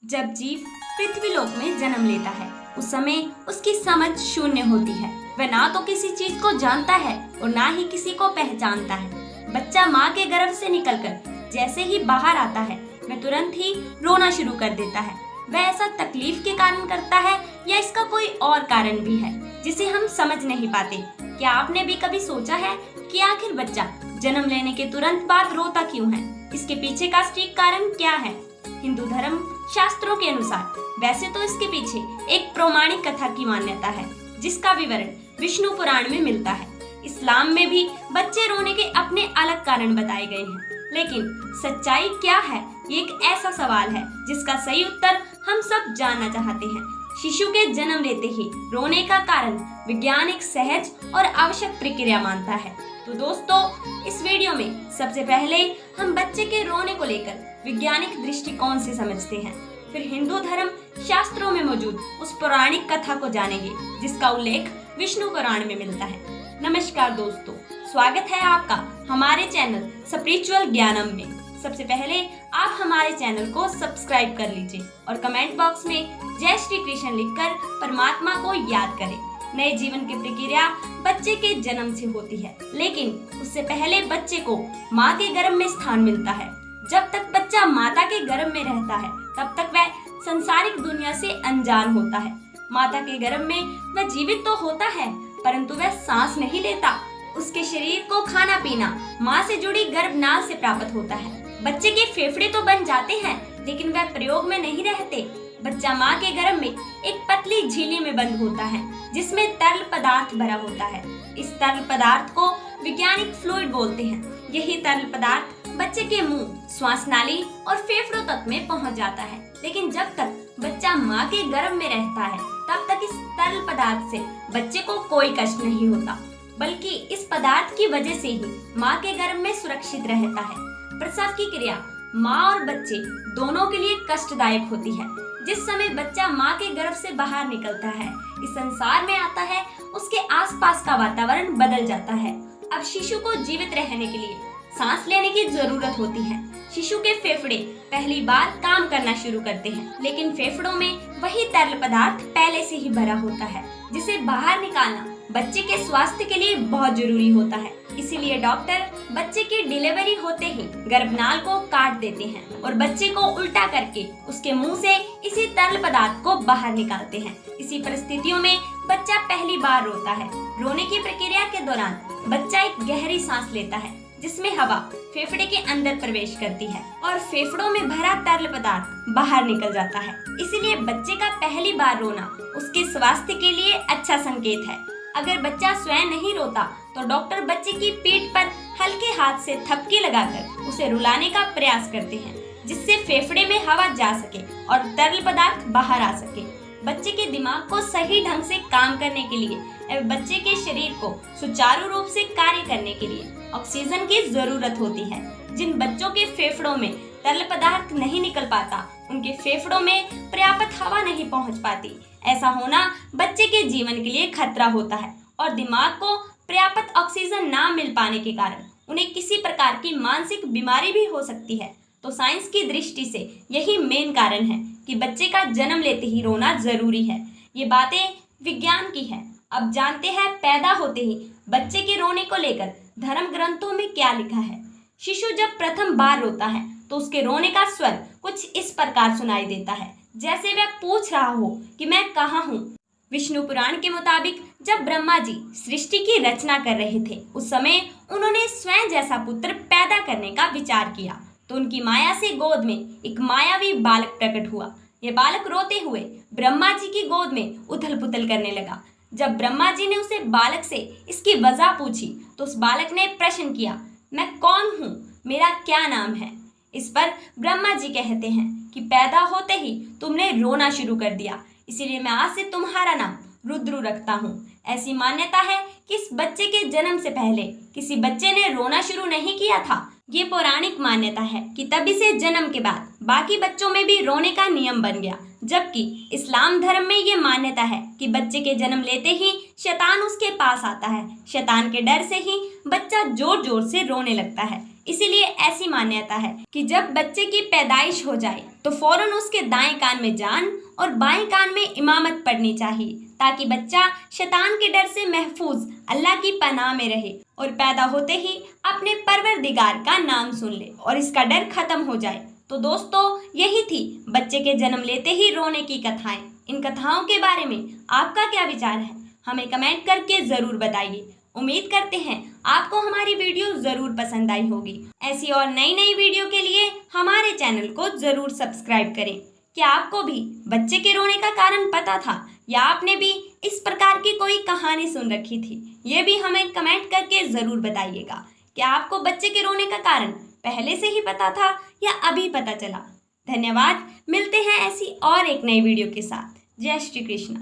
जब जीव पृथ्वीलोक में जन्म लेता है उस समय उसकी समझ शून्य होती है। वह ना तो किसी चीज को जानता है और ना ही किसी को पहचानता है। बच्चा माँ के गर्भ से निकलकर जैसे ही बाहर आता है वह तुरंत ही रोना शुरू कर देता है। वह ऐसा तकलीफ के कारण करता है या इसका कोई और कारण भी है जिसे हम समझ नहीं पाते। क्या आपने भी कभी सोचा है कि आखिर बच्चा जन्म लेने के तुरंत बाद रोता क्यों है? इसके पीछे का सटीक कारण क्या है? हिंदू धर्म शास्त्रों के अनुसार वैसे तो इसके पीछे एक पौराणिक कथा की मान्यता है जिसका विवरण विष्णु पुराण में मिलता है। इस्लाम में भी बच्चे रोने के अपने अलग कारण बताए गए हैं, लेकिन सच्चाई क्या है ये एक ऐसा सवाल है जिसका सही उत्तर हम सब जानना चाहते हैं। शिशु के जन्म लेते ही रोने का कारण विज्ञान एक सहज और आवश्यक प्रक्रिया मानता है। तो दोस्तों, इस वीडियो में सबसे पहले हम बच्चे के रोने को लेकर वैज्ञानिक दृष्टिकोण से समझते हैं, फिर हिंदू धर्म शास्त्रों में मौजूद उस पौराणिक कथा को जानेंगे जिसका उल्लेख विष्णु पुराण में मिलता है। नमस्कार दोस्तों, स्वागत है आपका हमारे चैनल स्पिरिचुअल ज्ञानम में। सबसे पहले आप हमारे चैनल को सब्सक्राइब कर लीजिए और कमेंट बॉक्स में जय श्री कृष्ण लिखकर परमात्मा को याद करें। नए जीवन की प्रक्रिया बच्चे के जन्म से होती है, लेकिन उससे पहले बच्चे को माँ के गर्भ में स्थान मिलता है। जब तक बच्चा माता के गर्भ में रहता है तब तक वह संसारिक दुनिया से अनजान होता है। माता के गर्भ में वह जीवित तो होता है परंतु वह सांस नहीं लेता। उसके शरीर को खाना पीना माँ से जुड़ी गर्भनाल से प्राप्त होता है। बच्चे के फेफड़े तो बन जाते हैं लेकिन वह प्रयोग में नहीं रहते। बच्चा माँ के गर्भ में एक पतली झिल्ली में बंद होता है जिसमें तरल पदार्थ भरा होता है। इस तरल पदार्थ को वैज्ञानिक फ्लूइड बोलते हैं। यही तरल पदार्थ बच्चे के मुंह, श्वास नाली और फेफड़ों तक में पहुंच जाता है। लेकिन जब तक बच्चा माँ के गर्भ में रहता है तब तक इस तरल पदार्थ से बच्चे को कोई कष्ट नहीं होता, बल्कि इस पदार्थ की वजह से ही माँ के गर्भ में सुरक्षित रहता है। प्रसव की क्रिया माँ और बच्चे दोनों के लिए कष्टदायक होती है। जिस समय बच्चा माँ के गर्भ से बाहर निकलता है, इस संसार में आता है, उसके आसपास का वातावरण बदल जाता है। अब शिशु को जीवित रहने के लिए सांस लेने की जरूरत होती है। शिशु के फेफड़े पहली बार काम करना शुरू करते हैं, लेकिन फेफड़ों में वही तरल पदार्थ पहले से ही भरा होता है जिसे बाहर निकालना बच्चे के स्वास्थ्य के लिए बहुत जरूरी होता है। इसीलिए डॉक्टर बच्चे की डिलीवरी होते ही गर्भनाल को काट देते हैं और बच्चे को उल्टा करके उसके मुंह से इसी तरल पदार्थ को बाहर निकालते हैं। इसी परिस्थितियों में बच्चा पहली बार रोता है। रोने की प्रक्रिया के दौरान बच्चा एक गहरी सांस लेता है जिसमें हवा फेफड़े के अंदर प्रवेश करती है और फेफड़ों में भरा तरल पदार्थ बाहर निकल जाता है। इसीलिए बच्चे का पहली बार रोना उसके स्वास्थ्य के लिए अच्छा संकेत है। अगर बच्चा स्वयं नहीं रोता तो डॉक्टर बच्चे की पीठ पर हल्के हाथ से थपकी लगाकर उसे रुलाने का प्रयास करते हैं जिससे फेफड़े में हवा जा सके और तरल पदार्थ बाहर आ सके। बच्चे के दिमाग को सही ढंग से काम करने के लिए एवं बच्चे के शरीर को सुचारू रूप से कार्य करने के लिए ऑक्सीजन की जरूरत होती है। जिन बच्चों के फेफड़ों में तरल पदार्थ नहीं निकल पाता, उनके फेफड़ों में पर्याप्त हवा नहीं पहुंच पाती। ऐसा होना बच्चे के जीवन के लिए खतरा होता है और दिमाग को पर्याप्त ऑक्सीजन ना मिल पाने के कारण उन्हें किसी प्रकार की मानसिक बीमारी भी हो सकती है। तो साइंस की दृष्टि से यही मेन कारण है कि बच्चे का जन्म लेते ही रोना जरूरी है। ये बातें विज्ञान की है। अब जानते हैं पैदा होते ही बच्चे के रोने को लेकर धर्म ग्रंथों में क्या लिखा है। शिशु जब प्रथम बार रोता है तो उसके रोने का स्वर कुछ इस प्रकार सुनाई देता है जैसे वह पूछ रहा हो कि मैं कहाँ हूँ। विष्णु पुराण के मुताबिक जब ब्रह्मा जी सृष्टि की रचना कर रहे थे उस समय उन्होंने स्वयं जैसा पुत्र पैदा करने का विचार किया तो उनकी माया से गोद में एक मायावी बालक प्रकट हुआ। यह बालक रोते हुए ब्रह्मा जी की गोद में उथल पुथल करने लगा। जब ब्रह्मा जी ने उसे बालक से इसकी वजह पूछी तो उस बालक ने प्रश्न किया, मैं कौन हूँ, मेरा क्या नाम है? इस पर ब्रह्मा जी कहते हैं कि पैदा होते ही तुमने रोना शुरू कर दिया, इसीलिए मैं आज से तुम्हारा नाम रुद्र रखता हूँ। ऐसी मान्यता है कि इस बच्चे के जन्म से पहले किसी बच्चे ने रोना शुरू नहीं किया था। ये पौराणिक मान्यता है कि तभी से जन्म के बाद बाकी बच्चों में भी रोने का नियम बन गया, जबकि इस्लाम धर्म में ये मान्यता है कि बच्चे के जन्म लेते ही शैतान उसके पास आता है। शैतान के डर से ही बच्चा जोर जोर से रोने लगता है। इसीलिए ऐसी मान्यता है कि जब बच्चे की पैदाइश हो जाए तो फौरन उसके दाएं कान में जान और बाएं कान में इमामत पढ़नी चाहिए, ताकि बच्चा शैतान के डर से महफूज अल्लाह की पनाह में रहे और पैदा होते ही अपने परवरदिगार का नाम सुन ले और इसका डर खत्म हो जाए। तो दोस्तों, यही थी बच्चे के जन्म लेते ही रोने की कथाएं। इन कथाओं के बारे में आपका क्या विचार है, हमें कमेंट करके ज़रूर बताइए। उम्मीद करते हैं आपको हमारी वीडियो ज़रूर पसंद आई होगी। ऐसी और नई नई वीडियो के लिए हमारे चैनल को ज़रूर सब्सक्राइब करें। क्या आपको भी बच्चे के रोने का कारण पता था, या आपने भी इस प्रकार की कोई कहानी सुन रखी थी? ये भी हमें कमेंट करके ज़रूर बताइएगा। क्या आपको बच्चे के रोने का कारण पहले से ही पता था या अभी पता चला? धन्यवाद। मिलते हैं ऐसी और एक नई वीडियो के साथ। जय श्री कृष्ण।